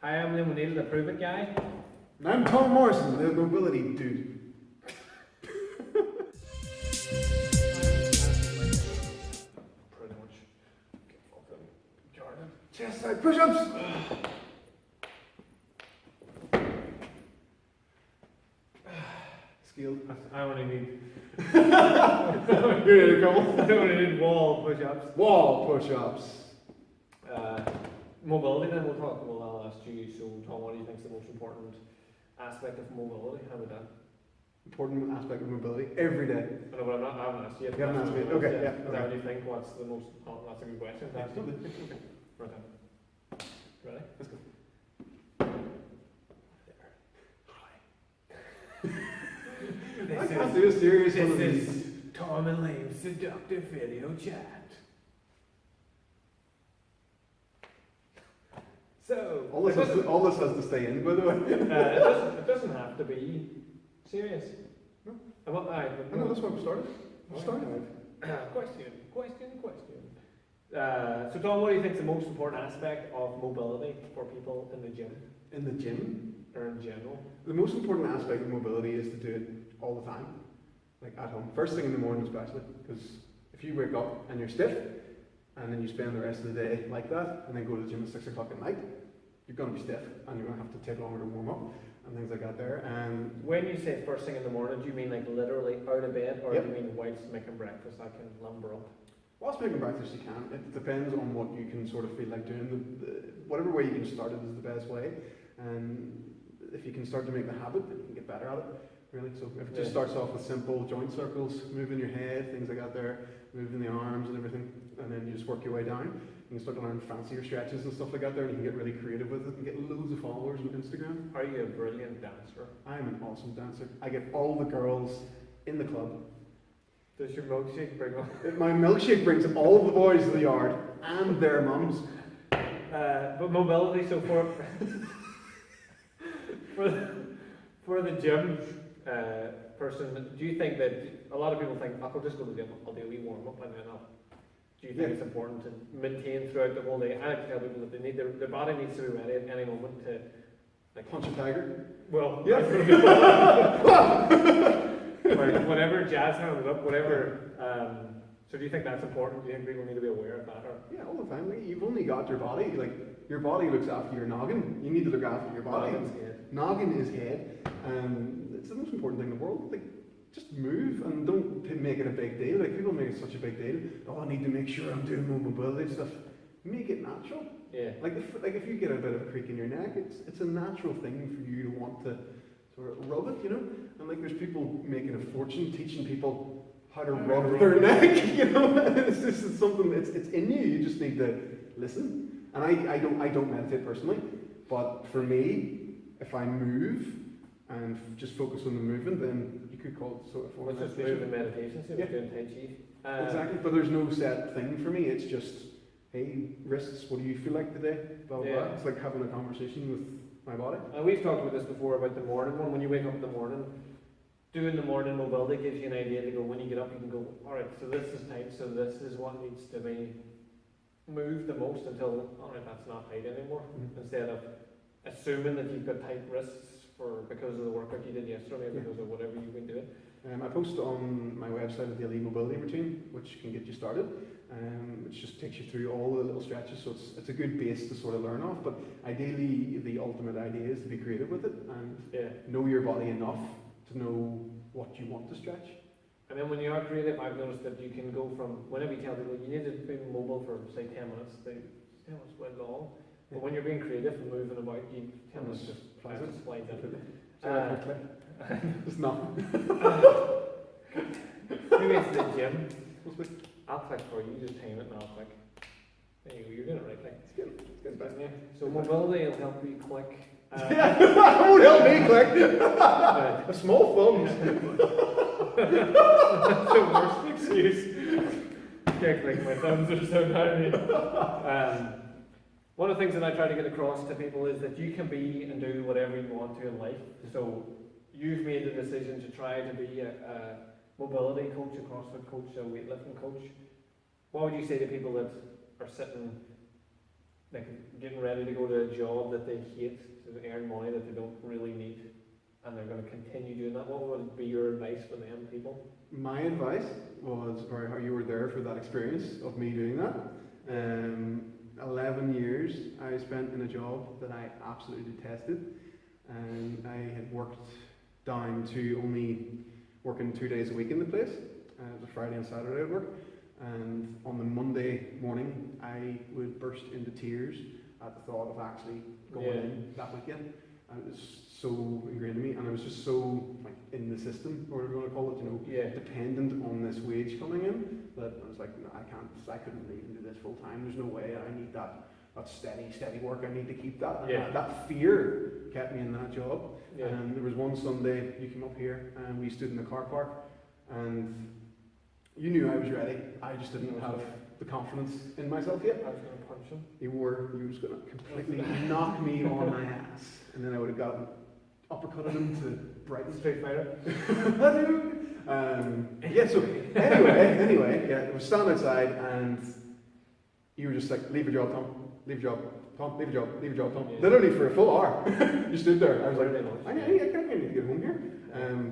Hi, I'm Neill, the Prove It guy. And I'm Tom Morrison, the mobility dude. Pretty much. Get fucking Jordan. Chest side push-ups. Skill. I only need. You're in a couple. I only need wall push-ups. Wall push-ups. Mobility. Then we'll talk. Well, I'll ask you. So, Tom, what do you think is the most important aspect of mobility? How about that? Important aspect of mobility every day. I know, but I haven't asked you yet. You haven't asked me. Okay, yeah. Is that what you think? What's the most? Oh, that's a good question. That's okay. Right then. Ready? Let's go. I can't do a serious one of This these. is Tom and Liam's seductive video chat. So All this has to stay in, by the way. it doesn't have to be serious. No. I know that's why we started. Question. So Tom, what do you think is the most important aspect of mobility for people in the gym In the gym, or in general? the most important aspect of mobility is to do it all the time, like at home. First thing in the morning especially, because if you wake up and you're stiff, and then you spend the rest of the day like that, and then go to the gym at 6 o'clock at night, you're going to be stiff, and you're going to have to take longer to warm up, and things like that there. And When you say first thing in the morning, do you mean like literally out of bed, or Yep. do you mean whilst making breakfast I can lumber up? whilst making breakfast you can. It depends on what you can sort of feel like doing. Whatever way you can start it is the best way. And if you can start to make the habit, then you can get better at it, really. So if it just starts off with simple joint circles, moving your head, things like that there, moving the arms and everything, and then you just work your way down. You can start to learn fancier stretches and stuff like that there, and you can get really creative with it and get loads of followers on Instagram. Are you a brilliant dancer? I'm an awesome dancer. I get all the girls in the club. Does your milkshake bring up? My milkshake brings all the boys to the yard and their mums. But mobility, so for the gym person, do you think that a lot of people think, I'll just go to the gym, I'll do a wee warm up and then do you think it's important to maintain throughout the whole day? I like to tell people that they need their body needs to be ready at any moment to like Punch a tiger. well Yeah. or whatever, jazz hands it up, whatever. So do you think that's important? Do you think people need to be aware of that? Or? Yeah, all the time. Like, you've only got your body. Like, your body looks after your noggin. You need to look after your body. Noggin is head. It's the most important thing in the world. Like, just move and don't make it a big deal. Like, people make it such a big deal. Oh, I need to make sure I'm doing more mobility stuff. Make it natural. Yeah. Like if you get a bit of a creak in your neck, it's a natural thing for you to want to sort of rub it, you know? And like, there's people making a fortune teaching people how to rub their neck, you know? It's just something it's in you. You just need to listen. And I don't meditate personally, but for me, if I move and just focus on the movement, then you could call it sort of form of It's just meditation. moving meditation, so Yeah. doing Tai Chi. Exactly, but there's no set thing for me. It's just, hey, wrists, what do you feel like today? Blah, blah, Yeah. blah. It's like having a conversation with my body. And we've talked about this before about the morning one. When you wake up in the morning, doing the morning mobility gives you an idea to go, when you get up, you can go, alright, so this is tight, so this is what needs to be moved the most until, alright, that's not tight anymore. Mm-hmm. Instead of assuming that you've got tight wrists because of the workout you did yesterday, or because of whatever you've been doing. I post on my website a daily mobility routine, which can get you started, which just takes you through all the little stretches, so it's a good base to sort of learn off. But ideally, the ultimate idea is to be creative with it and know your body enough to know what you want to stretch. And then when you are creative, I've noticed that you can go from, whenever you tell people you need to be mobile for say 10 minutes, 10 minutes is quite long. But when you're being creative and moving about, 10 minutes just flies in. It's not. Maybe it's the gym. I'll click for you, just time it and I'll click. There you go, you're doing it right thing. It's good. Yeah. So mobility will help you click. That won't help me click. A small thumbs. That's the worst excuse. Can't click, my thumbs are so tiny. One of the things that I try to get across to people is that you can be and do whatever you want to in life. So you've made the decision to try to be a mobility coach, a CrossFit coach, a weightlifting coach. What would you say to people that are sitting like getting ready to go to a job that they hate to earn money that they don't really need, and they're going to continue doing that, what would be your advice for them people? My advice was, or how you were there for that experience of me doing that. 11 years I spent in a job that I absolutely detested, and I had worked down to only working 2 days a week in the place. It was Friday and Saturday at work, and on the Monday morning I would burst into tears at the thought of actually going in that weekend. And it was so ingrained in me, and I was just so like in the system, or whatever you want to call it, you know, dependent on this wage coming in, that I was like, no, I couldn't leave and do this full time. There's no way. I need that steady work. I need to keep that. And that fear kept me in that job. And there was one Sunday you came up here and we stood in the car park, and you knew I was ready. I just didn't have the confidence in myself yet. I was going to punch him. You were just going to completely knock me on my ass, and then I would have gotten uppercutted him to Brighton. Street Fighter. So anyway, it was standing outside, and you were just like, leave your job, Tom. Leave your job, Tom. Leave your job. Leave your job, Tom. Literally for a full hour. You stood there. I was like, I need to get home here.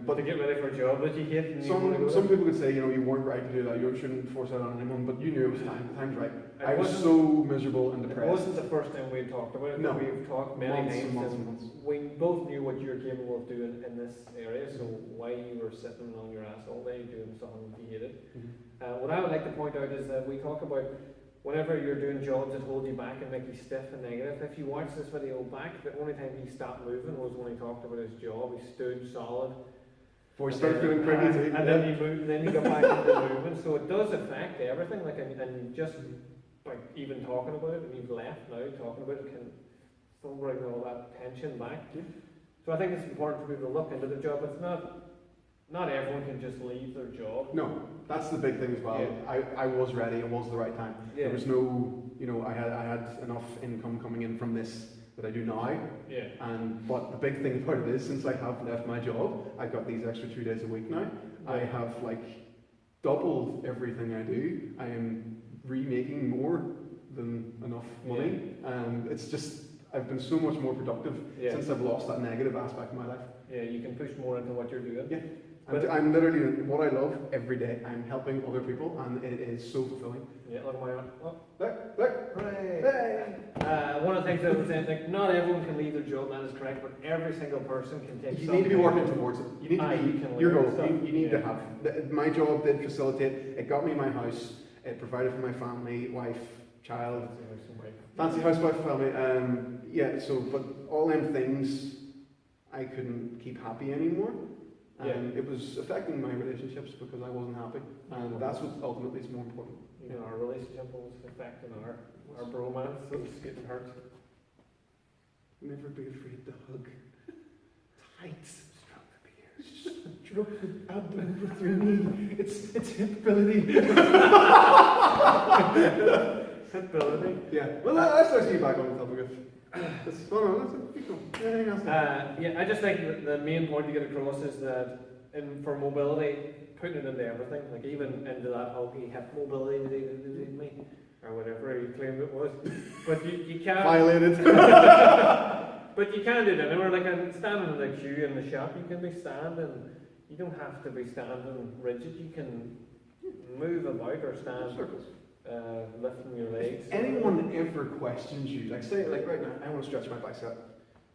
But to get ready for a job that you hate. Some people could say, you weren't right to do that. You shouldn't force that on anyone. But you knew it was time. The time's right. I was so miserable and depressed. It wasn't the first time we talked about it. No. We've talked many times, months. we both knew what you're capable of doing in this area. So why you were sitting on your ass all day doing something that you hated. What I would like to point out is that we talk about whenever you're doing jobs that hold you back and make you stiff and negative. If you watch this video back, the only time he stopped moving was when he talked about his job. He stood solid. Before you start feeling crazy, and then you moved, and then you got back into movement. So it does affect everything. Like, and just by even talking about it, and you've left now talking about it, can still bring all that tension back. So I think it's important for people to look into the job. It's not everyone can just leave their job. No, that's the big thing as well. I was ready. It was the right time. There was no, I had enough income coming in from this that I do now. But the big thing about it is, since I have left my job, I've got these extra 2 days a week now. I have doubled everything I do. I am remaking more than enough money, and it's just, I've been so much more productive since I've lost that negative aspect of my life. Yeah, you can push more into what you're doing. Yeah. I'm literally, what I love every day, I'm helping other people, and it is so fulfilling. Yeah, look at my arm. Oh. Look. Hooray. One of the things I was saying, not everyone can leave their job, that is correct, but every single person can take You need to be working towards it. You need to be your goal. You need to have. My job did facilitate, it got me my house, it provided for my family, wife, child, fancy housewife family. But all them things, I couldn't keep happy anymore. And it was affecting my relationships because I wasn't happy, and that's what ultimately is more important. Our relationship was affecting our bromance, so it's getting hurt. Never be afraid to hug. Tight. Stroke the abdomen with your knee. It's hipability. Hipability? Yeah. Well, I start to see back on the topic of. I just think the main point to get across is that for mobility, putting it into everything, like even into that hulky hip mobility or whatever you claimed it was, but you can't violated. But you can do it anywhere. Like standing in the queue in the shop, you can be standing. You don't have to be standing rigid. You can move about or stand circles. Lifting your legs. If anyone ever questions you, say right now, I want to stretch my bicep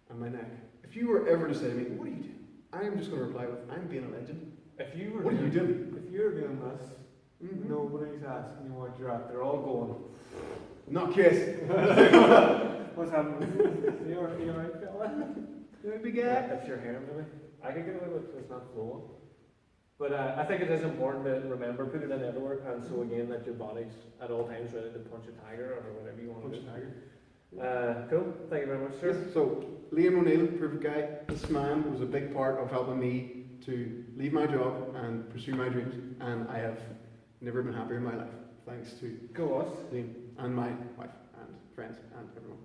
and my neck. If you were ever to say to me, what are you doing? I'm just going to reply with, I'm being a legend. If you were what are you doing? If you're doing this, nobody's asking you what you're at. They're all going. Not kiss. What's happening? You alright, fella? You a big guy? That's your hair, maybe. I can get away with it. It's not flowing. But I think it is important to remember, put it in everywhere, and so again, that your body's at all times ready to punch a tiger or whatever you want to do. Punch a tiger. Cool. Thank you very much, sir. Yes, so, Liam O'Neill, perfect guy. This man was a big part of helping me to leave my job and pursue my dreams, and I have never been happier in my life, thanks to Go us. Liam and my wife and friends and everyone.